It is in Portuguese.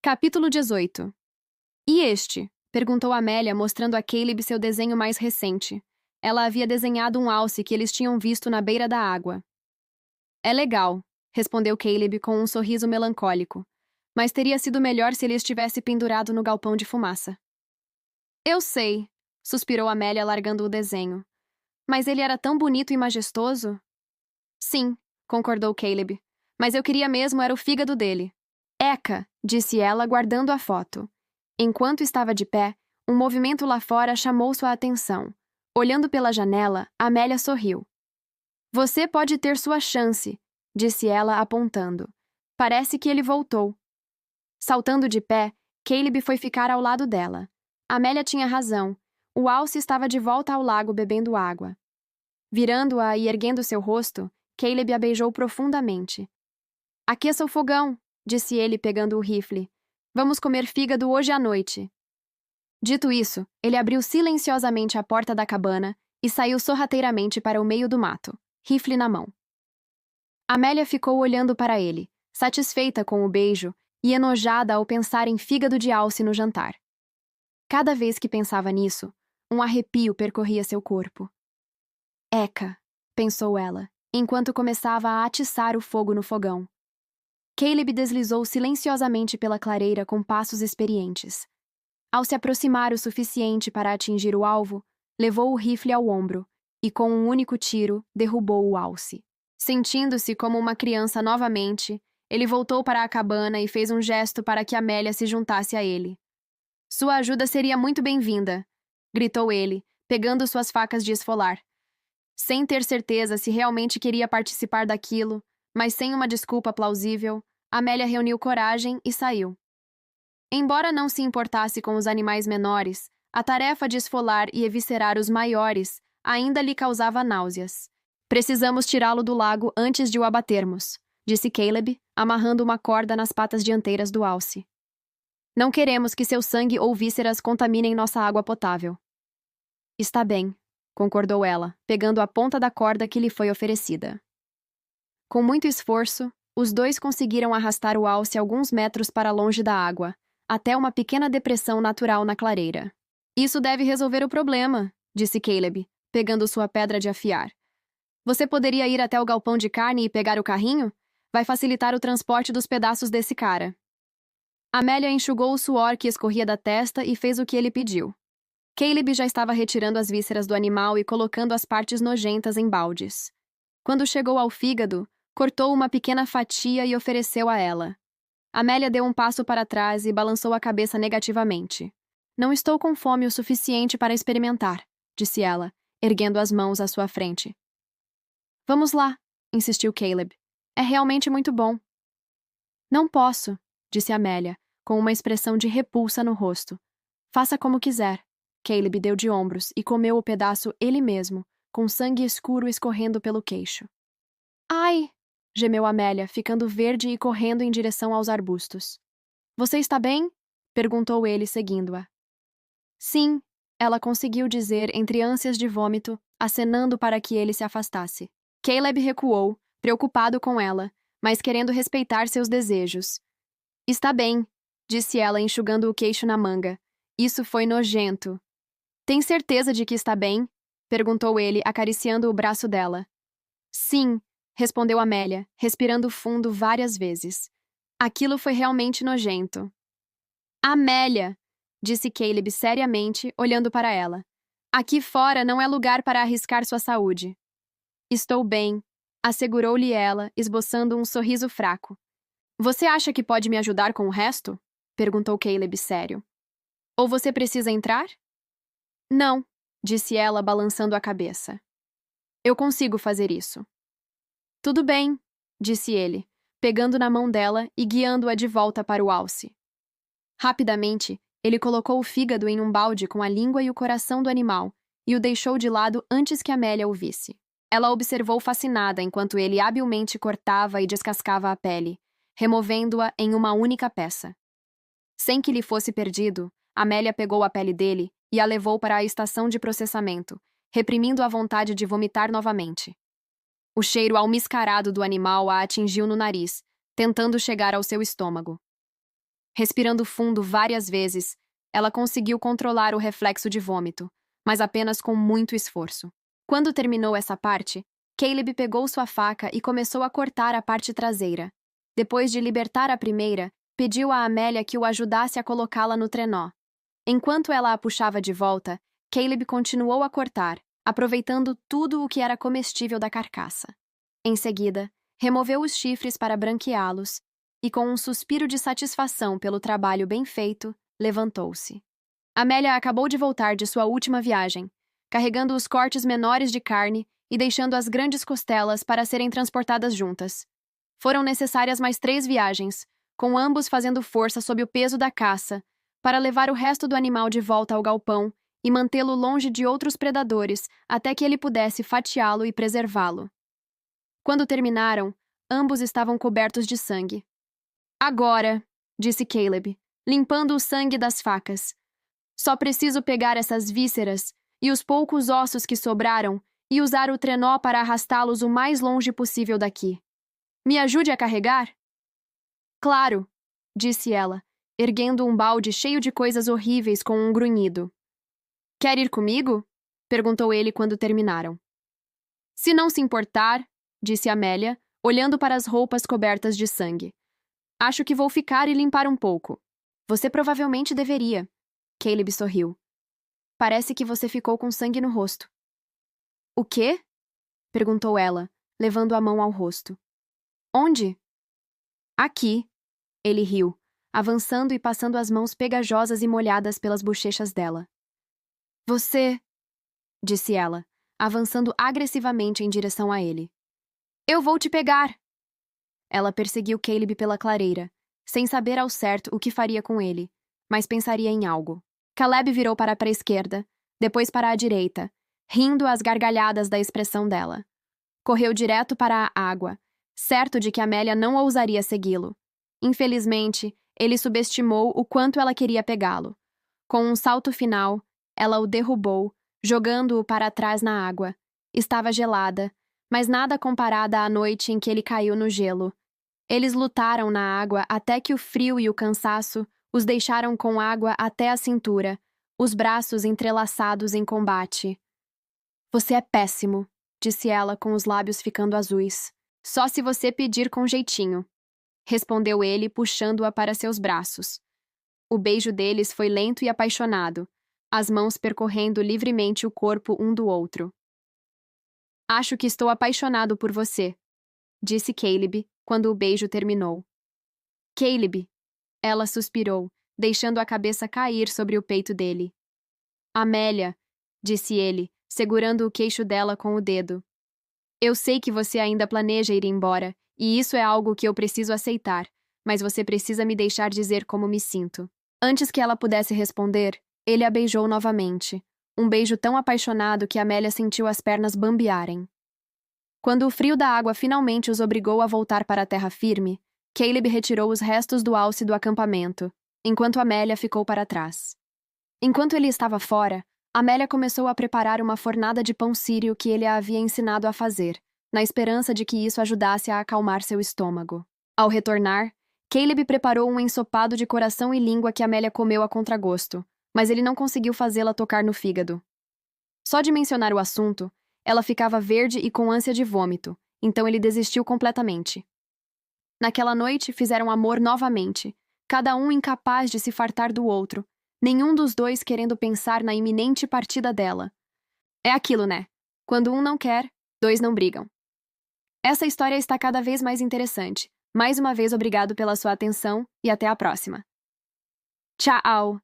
Capítulo 18. E este? Perguntou Amélia, mostrando a Caleb seu desenho mais recente. Ela havia desenhado um alce que eles tinham visto na beira da água. É legal, respondeu Caleb com um sorriso melancólico. Mas teria sido melhor se ele estivesse pendurado no galpão de fumaça. Eu sei, suspirou Amélia, largando o desenho. Mas ele era tão bonito e majestoso. Sim, concordou Caleb. Mas eu queria mesmo era o fígado dele. Eca, disse ela, guardando a foto. Enquanto estava de pé, um movimento lá fora chamou sua atenção. Olhando pela janela, Amélia sorriu. Você pode ter sua chance, disse ela, apontando. Parece que ele voltou. Saltando de pé, Caleb foi ficar ao lado dela. Amélia tinha razão. O alce estava de volta ao lago bebendo água. Virando-a e erguendo seu rosto, Caleb a beijou profundamente. Aqueça o fogão, disse ele pegando o rifle. Vamos comer fígado hoje à noite. Dito isso, ele abriu silenciosamente a porta da cabana e saiu sorrateiramente para o meio do mato, rifle na mão. Amélia ficou olhando para ele, satisfeita com o beijo e enojada ao pensar em fígado de alce no jantar. Cada vez que pensava nisso, um arrepio percorria seu corpo. Eca, pensou ela, enquanto começava a atiçar o fogo no fogão. Caleb deslizou silenciosamente pela clareira com passos experientes. Ao se aproximar o suficiente para atingir o alvo, levou o rifle ao ombro e, com um único tiro, derrubou o alce. Sentindo-se como uma criança novamente, ele voltou para a cabana e fez um gesto para que Amélia se juntasse a ele. Sua ajuda seria muito bem-vinda, gritou ele, pegando suas facas de esfolar. Sem ter certeza se realmente queria participar daquilo, mas sem uma desculpa plausível, Amélia reuniu coragem e saiu. Embora não se importasse com os animais menores, a tarefa de esfolar e eviscerar os maiores ainda lhe causava náuseas. Precisamos tirá-lo do lago antes de o abatermos, disse Caleb, amarrando uma corda nas patas dianteiras do alce. Não queremos que seu sangue ou vísceras contaminem nossa água potável. Está bem, concordou ela, pegando a ponta da corda que lhe foi oferecida. Com muito esforço, os dois conseguiram arrastar o alce alguns metros para longe da água, até uma pequena depressão natural na clareira. Isso deve resolver o problema, disse Caleb, pegando sua pedra de afiar. Você poderia ir até o galpão de carne e pegar o carrinho? Vai facilitar o transporte dos pedaços desse cara. Amélia enxugou o suor que escorria da testa e fez o que ele pediu. Caleb já estava retirando as vísceras do animal e colocando as partes nojentas em baldes. Quando chegou ao fígado, cortou uma pequena fatia e ofereceu a ela. Amélia deu um passo para trás e balançou a cabeça negativamente. Não estou com fome o suficiente para experimentar, disse ela, erguendo as mãos à sua frente. Vamos lá, insistiu Caleb. É realmente muito bom. Não posso, disse Amélia, com uma expressão de repulsa no rosto. Faça como quiser. Caleb deu de ombros e comeu o pedaço ele mesmo, com sangue escuro escorrendo pelo queixo. Ai! Gemeu Amélia, ficando verde e correndo em direção aos arbustos. Você está bem? Perguntou ele, seguindo-a. Sim, ela conseguiu dizer entre ânsias de vômito, acenando para que ele se afastasse. Caleb recuou, preocupado com ela, mas querendo respeitar seus desejos. Está bem, disse ela, enxugando o queixo na manga. Isso foi nojento. Tem certeza de que está bem? Perguntou ele, acariciando o braço dela. Sim, respondeu Amélia, respirando fundo várias vezes. Aquilo foi realmente nojento. Amélia, disse Caleb seriamente, olhando para ela. Aqui fora não é lugar para arriscar sua saúde. Estou bem, assegurou-lhe ela, esboçando um sorriso fraco. Você acha que pode me ajudar com o resto? Perguntou Caleb sério. Ou você precisa entrar? Não, disse ela, balançando a cabeça. Eu consigo fazer isso. Tudo bem, disse ele, pegando na mão dela e guiando-a de volta para o alce. Rapidamente, ele colocou o fígado em um balde com a língua e o coração do animal e o deixou de lado antes que Amélia o visse. Ela observou fascinada enquanto ele habilmente cortava e descascava a pele, removendo-a em uma única peça. Sem que lhe fosse perdido, Amélia pegou a pele dele e a levou para a estação de processamento, reprimindo a vontade de vomitar novamente. O cheiro almiscarado do animal a atingiu no nariz, tentando chegar ao seu estômago. Respirando fundo várias vezes, ela conseguiu controlar o reflexo de vômito, mas apenas com muito esforço. Quando terminou essa parte, Caleb pegou sua faca e começou a cortar a parte traseira. Depois de libertar a primeira, pediu a Amélia que o ajudasse a colocá-la no trenó. Enquanto ela a puxava de volta, Caleb continuou a cortar, aproveitando tudo o que era comestível da carcaça. Em seguida, removeu os chifres para branqueá-los e, com um suspiro de satisfação pelo trabalho bem feito, levantou-se. Amélia acabou de voltar de sua última viagem, carregando os cortes menores de carne e deixando as grandes costelas para serem transportadas juntas. Foram necessárias mais 3 viagens, com ambos fazendo força sob o peso da caça, para levar o resto do animal de volta ao galpão e mantê-lo longe de outros predadores até que ele pudesse fatiá-lo e preservá-lo. Quando terminaram, ambos estavam cobertos de sangue. Agora, disse Caleb, limpando o sangue das facas. Só preciso pegar essas vísceras e os poucos ossos que sobraram e usar o trenó para arrastá-los o mais longe possível daqui. Me ajude a carregar? Claro, disse ela, erguendo um balde cheio de coisas horríveis com um grunhido. Quer ir comigo? Perguntou ele quando terminaram. Se não se importar, disse Amélia, olhando para as roupas cobertas de sangue. Acho que vou ficar e limpar um pouco. Você provavelmente deveria. Caleb sorriu. Parece que você ficou com sangue no rosto. O quê? Perguntou ela, levando a mão ao rosto. Onde? Aqui. Ele riu, avançando e passando as mãos pegajosas e molhadas pelas bochechas dela. Você... disse ela, avançando agressivamente em direção a ele. Eu vou te pegar! Ela perseguiu Caleb pela clareira, sem saber ao certo o que faria com ele, mas pensaria em algo. Caleb virou para a esquerda, depois para a direita, rindo às gargalhadas da expressão dela. Correu direto para a água, certo de que Amélia não ousaria segui-lo. Infelizmente, ele subestimou o quanto ela queria pegá-lo. Com um salto final, ela o derrubou, jogando-o para trás na água. Estava gelada, mas nada comparada à noite em que ele caiu no gelo. Eles lutaram na água até que o frio e o cansaço os deixaram com água até a cintura, os braços entrelaçados em combate. Você é péssimo, disse ela com os lábios ficando azuis. Só se você pedir com jeitinho, respondeu ele, puxando-a para seus braços. O beijo deles foi lento e apaixonado, as mãos percorrendo livremente o corpo um do outro. Acho que estou apaixonado por você, disse Caleb, quando o beijo terminou. Caleb, ela suspirou, deixando a cabeça cair sobre o peito dele. Amélia, disse ele, segurando o queixo dela com o dedo. Eu sei que você ainda planeja ir embora, e isso é algo que eu preciso aceitar, mas você precisa me deixar dizer como me sinto. Antes que ela pudesse responder, ele a beijou novamente, um beijo tão apaixonado que Amélia sentiu as pernas bambearem. Quando o frio da água finalmente os obrigou a voltar para a terra firme, Caleb retirou os restos do alce do acampamento, enquanto Amélia ficou para trás. Enquanto ele estava fora, Amélia começou a preparar uma fornada de pão sírio que ele a havia ensinado a fazer, na esperança de que isso ajudasse a acalmar seu estômago. Ao retornar, Caleb preparou um ensopado de coração e língua que Amélia comeu a contragosto, mas ele não conseguiu fazê-la tocar no fígado. Só de mencionar o assunto, ela ficava verde e com ânsia de vômito, então ele desistiu completamente. Naquela noite, fizeram amor novamente, cada um incapaz de se fartar do outro, nenhum dos dois querendo pensar na iminente partida dela. É aquilo, né? Quando um não quer, dois não brigam. Essa história está cada vez mais interessante. Mais uma vez, obrigado pela sua atenção e até a próxima. Tchau!